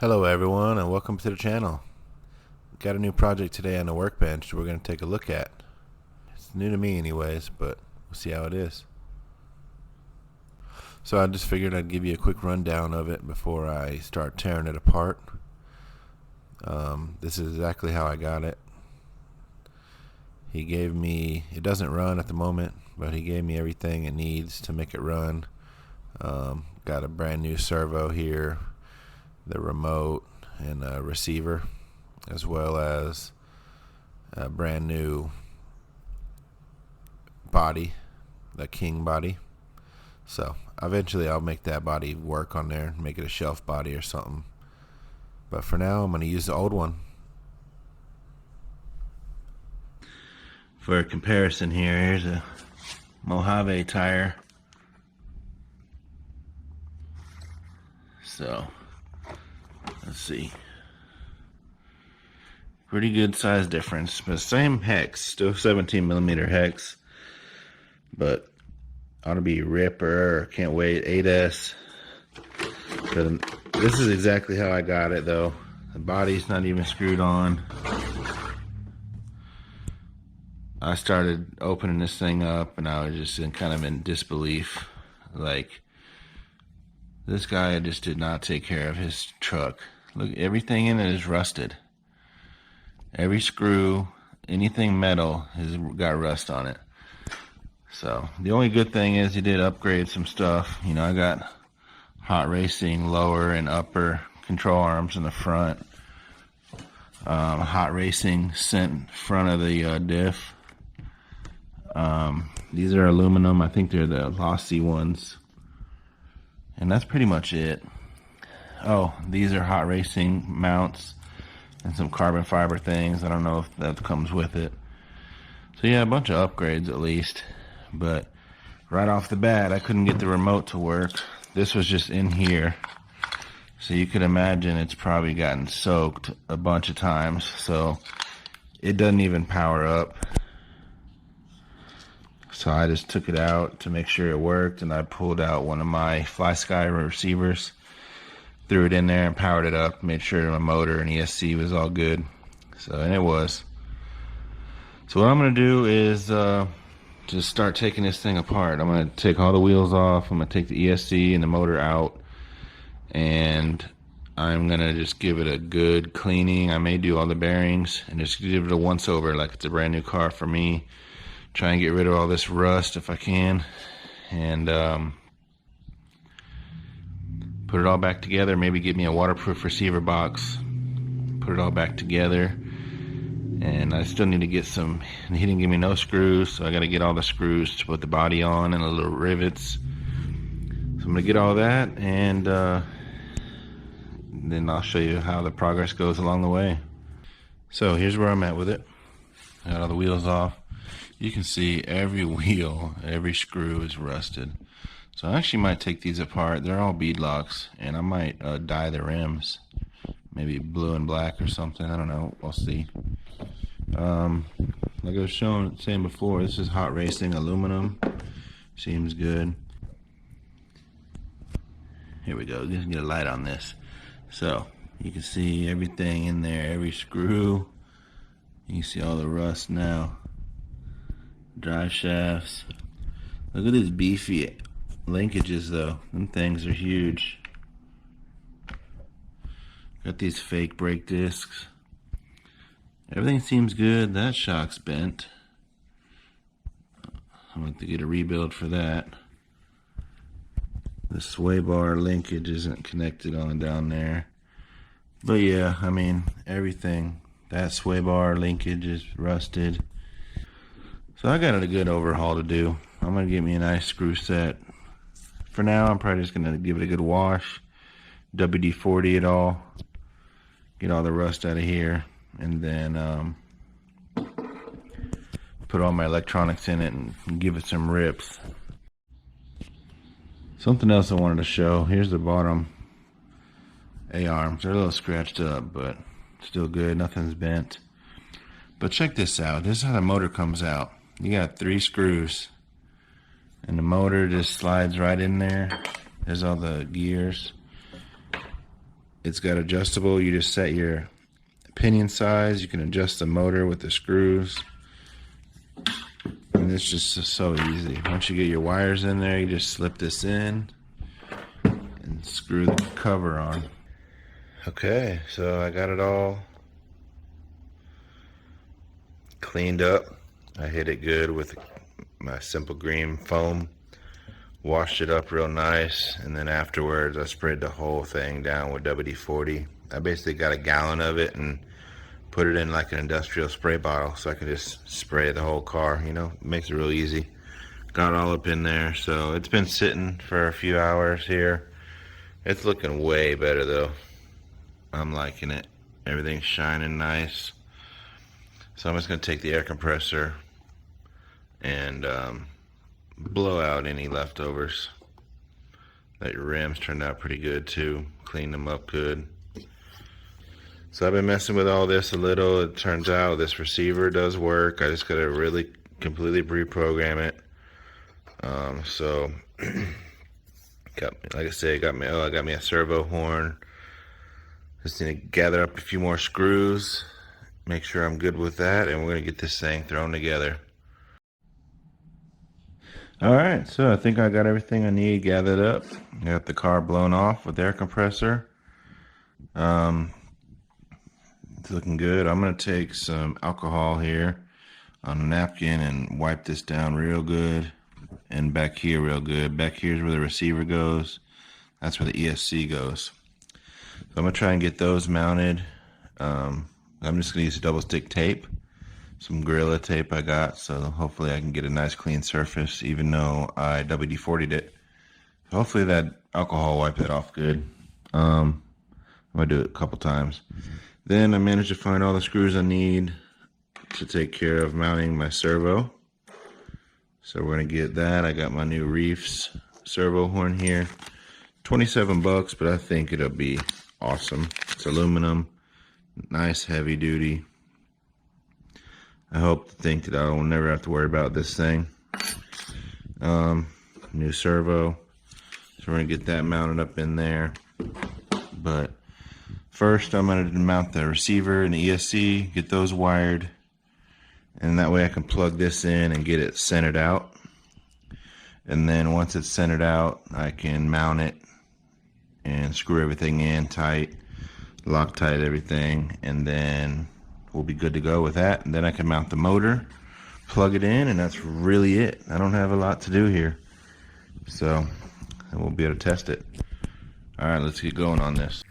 Hello everyone and welcome to the channel. Got a new project today on the workbench we're going to take a look at. It's new to me anyways, but we'll see how it is. So I just figured I'd give you a quick rundown of it before I start tearing it apart. This is exactly how I got it. He gave me, it doesn't run at the moment, but he gave me everything it needs to make it run. Got a brand new servo here, the remote and a receiver, as well as a brand new body, the king body. So eventually I'll make that body work on there, make it a shelf body or something, but for now I'm going to use the old one. For a comparison here, here's a Mojave tire. So let's see, pretty good size difference, but same hex, still 17mm hex, but ought to be ripper. Can't wait. 8S. This is exactly how I got it though. The body's not even screwed on. I started opening this thing up and I was just in disbelief. Like, this guy just did not take care of his truck. Look, everything in it is rusted. Every screw, anything metal has got rust on it. So the only good thing is he did upgrade some stuff. You know, I got hot racing lower and upper control arms in the front. Hot racing sent front of the diff. These are aluminum. I think they're the Losi ones. And that's pretty much it. Oh, these are hot racing mounts and some carbon fiber things. I don't know if that comes with it. So yeah, a bunch of upgrades at least. But right off the bat, I couldn't get the remote to work. This was just in here. So you could imagine it's probably gotten soaked a bunch of times. So it doesn't even power up. So I just took it out to make sure it worked, and I pulled out one of my FlySky receivers, threw it in there and powered it up, made sure my motor and ESC was all good. So, and it was. So what I'm going to do is just start taking this thing apart. I'm going to take all the wheels off. I'm going to take the ESC and the motor out, and I'm going to just give it a good cleaning. I may do all the bearings and just give it a once over like it's a brand new car for me. Try and get rid of all this rust if I can, and put it all back together. Maybe get me a waterproof receiver box, put it all back together. And I still need to get some, he didn't give me no screws, so I got to get all the screws to put the body on and the little rivets. So I'm going to get all that, and then I'll show you how the progress goes along the way. So here's where I'm at with it. I got all the wheels off. You can see every wheel, every screw is rusted. So I actually might take these apart. They're all bead locks, and I might dye the rims. Maybe blue and black or something. I don't know. We'll see. Like I was saying before, this is hot racing aluminum. Seems good. Here we go. Let's get a light on this. So you can see everything in there, every screw. You can see all the rust now. Drive shafts. Look at these beefy linkages though. Them things are huge. Got these fake brake discs. Everything seems good. That shock's bent. I'm going to get a rebuild for that. The sway bar linkage isn't connected on down there. But yeah, I mean, everything. That sway bar linkage is rusted. So I got a good overhaul to do. I'm going to get me a nice screw set. For now, I'm probably just going to give it a good wash. WD-40 it all. Get all the rust out of here. And then put all my electronics in it and give it some rips. Something else I wanted to show. Here's the bottom A-arms. They're a little scratched up, but still good. Nothing's bent. But check this out. This is how the motor comes out. You got 3 screws, and the motor just slides right in there. There's all the gears. It's got adjustable. You just set your pinion size. You can adjust the motor with the screws. And it's just so easy. Once you get your wires in there, you just slip this in and screw the cover on. Okay, so I got it all cleaned up. I hit it good with my simple green foam, washed it up real nice, and then afterwards I sprayed the whole thing down with WD-40. I basically got a gallon of it and put it in like an industrial spray bottle so I can just spray the whole car, you know, it makes it real easy. Got all up in there, so it's been sitting for a few hours here. It's looking way better though. I'm liking it. Everything's shining nice. So I'm just going to take the air compressor and blow out any leftovers. That your rims turned out pretty good too. Clean them up good. So I've been messing with all this a little. It turns out this receiver does work. I just got to really completely reprogram it. So like I said, I got me a servo horn. Just need to gather up a few more screws, make sure I'm good with that, and we're gonna get this thing thrown together. All right, so I think I got everything I need gathered up. I got the car blown off with the air compressor. It's looking good. I'm gonna take some alcohol here on a napkin and wipe this down real good, and back here real good. Back here's where the receiver goes. That's where the ESC goes. So I'm gonna try and get those mounted. I'm just gonna use double stick tape, some Gorilla tape I got, so hopefully I can get a nice clean surface, even though I WD-40'd it. So hopefully that alcohol wiped it off good. I'm gonna do it a couple times. Then I managed to find all the screws I need to take care of mounting my servo. So we're gonna get that. I got my new Reefs servo horn here. 27 bucks, but I think it'll be awesome. It's aluminum, nice heavy duty. I hope to think that I will never have to worry about this thing. New servo. So we're gonna get that mounted up in there. But first I'm gonna mount the receiver and the ESC, get those wired, and that way I can plug this in and get it centered out. And then once it's centered out, I can mount it and screw everything in tight, Loctite everything, and then we'll be good to go with that. And then I can mount the motor, plug it in, and that's really it. I don't have a lot to do here, so we'll be able to test it. All right, let's get going on this.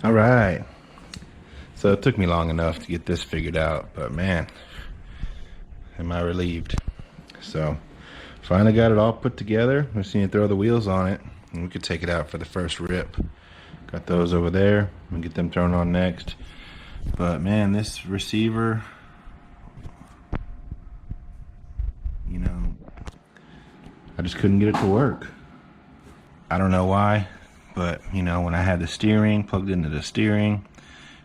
All right, so it took me long enough to get this figured out, but man, am I relieved. So finally got it all put together. I just need to throw the wheels on it and we could take it out for the first rip. Got those over there, we'll get them thrown on next. But man, this receiver, you know, I just couldn't get it to work. I don't know why, but you know, when I had the steering plugged into the steering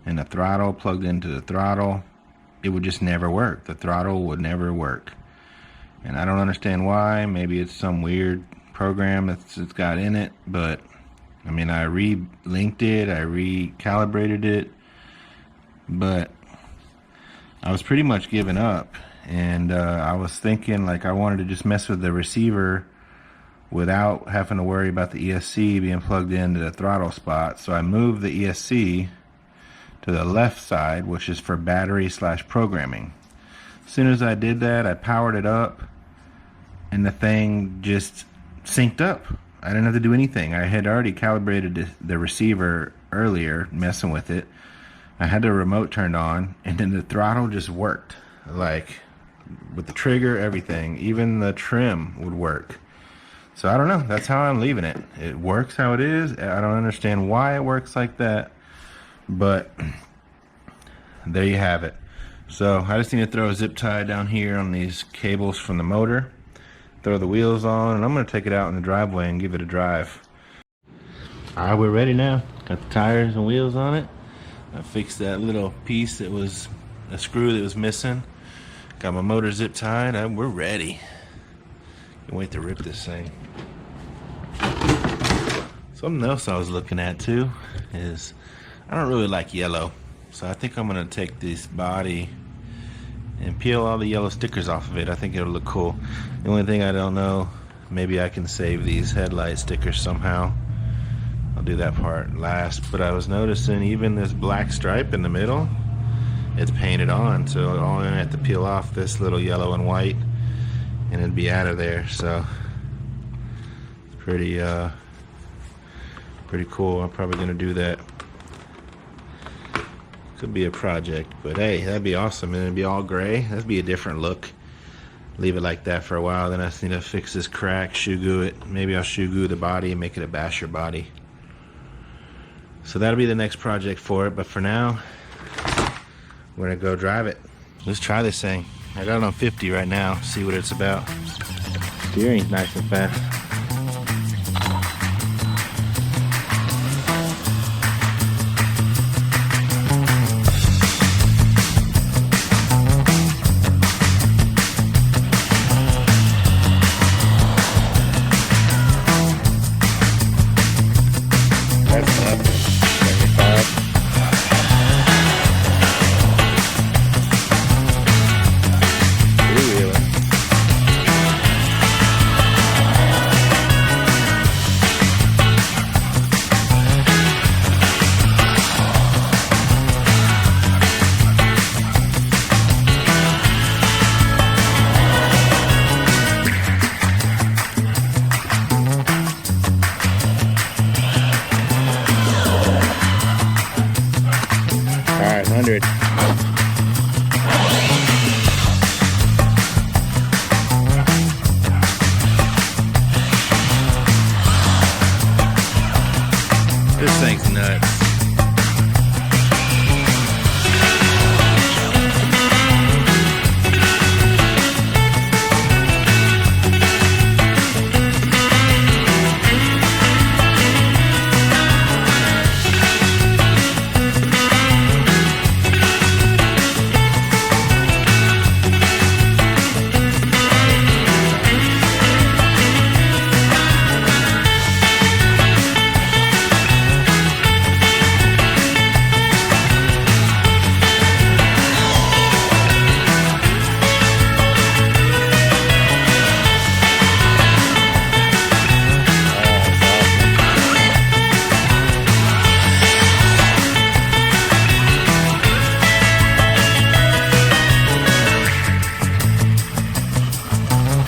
and the throttle plugged into the throttle, it would just never work. The throttle would never work. And I don't understand why. Maybe it's some weird program it's got in it, but I mean, I re-linked it, I recalibrated it, but I was pretty much giving up. And I was thinking like I wanted to just mess with the receiver without having to worry about the ESC being plugged into the throttle spot. So I moved the ESC to the left side, which is for battery / programming. As soon as I did that, I powered it up, and the thing just synced up. I didn't have to do anything. I had already calibrated the receiver earlier, messing with it. I had the remote turned on, and then the throttle just worked. Like, with the trigger, everything, even the trim would work. So I don't know, that's how I'm leaving it. It works how it is. I don't understand why it works like that, but there you have it. So I just need to throw a zip tie down here on these cables from the motor, throw the wheels on, and I'm going to take it out in the driveway and give it a drive. Alright, we're ready now. Got the tires and wheels on it. I fixed that little piece that was a screw that was missing. Got my motor zip tied. We're ready. Can't wait to rip this thing. Something else I was looking at too is I don't really like yellow. So I think I'm going to take this body and peel all the yellow stickers off of it. I think it'll look cool. The only thing I don't know, maybe I can save these headlight stickers somehow. I'll do that part last. But I was noticing even this black stripe in the middle, it's painted on. So I'm only going to have to peel off this little yellow and white and it'd be out of there. So it's pretty cool. I'm probably going to do that. Could be a project, but hey, that'd be awesome. And it'd be all gray. That'd be a different look. Leave it like that for a while. Then I just need to fix this crack, shoe glue it. Maybe I'll shoe glue the body and make it a basher body. So that'll be the next project for it. But for now, we're gonna go drive it. Let's try this thing. I got it on 50 right now. See what it's about. Steering's nice and fast. Alright, 100. This thing's nuts.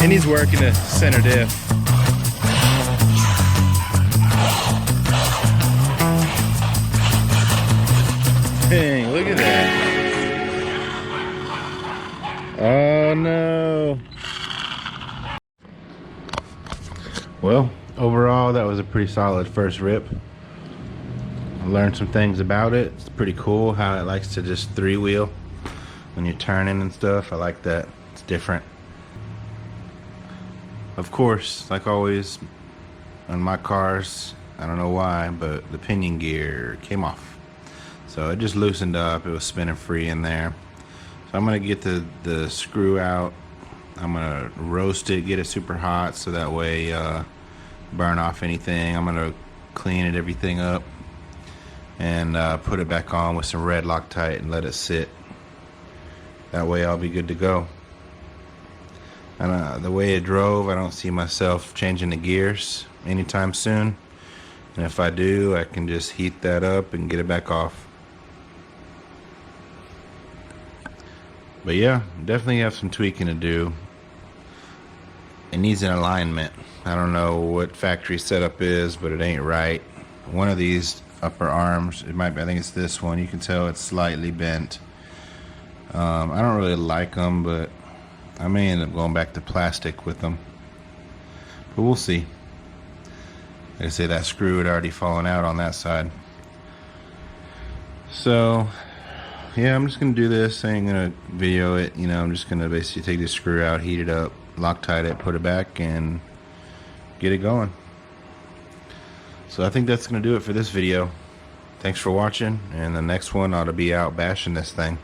And he's working a center diff. Dang, look at that. Oh no. Well, overall that was a pretty solid first rip. I learned some things about it. It's pretty cool how it likes to just three-wheel when you're turning and stuff. I like that. It's different. Of course, like always, on my cars, I don't know why, but the pinion gear came off. So it just loosened up. It was spinning free in there. So I'm going to get the screw out. I'm going to roast it, get it super hot so that way burn off anything. I'm going to clean it, everything up, and put it back on with some red Loctite and let it sit. That way I'll be good to go. And the way it drove, I don't see myself changing the gears anytime soon. And if I do, I can just heat that up and get it back off. But yeah, definitely have some tweaking to do. it needs an alignment. I don't know what factory setup is, but it ain't right. One of these upper arms, it might be, I think it's this one, you can tell it's slightly bent. I don't really like them, but I may end up going back to plastic with them, but we'll see. Like I say, that screw had already fallen out on that side. So yeah, I'm just gonna do this. I ain't gonna video it, you know. I'm just gonna basically take this screw out, heat it up, Loctite it, put it back, and get it going. So I think that's gonna do it for this video. Thanks for watching, and the next one ought to be out bashing this thing.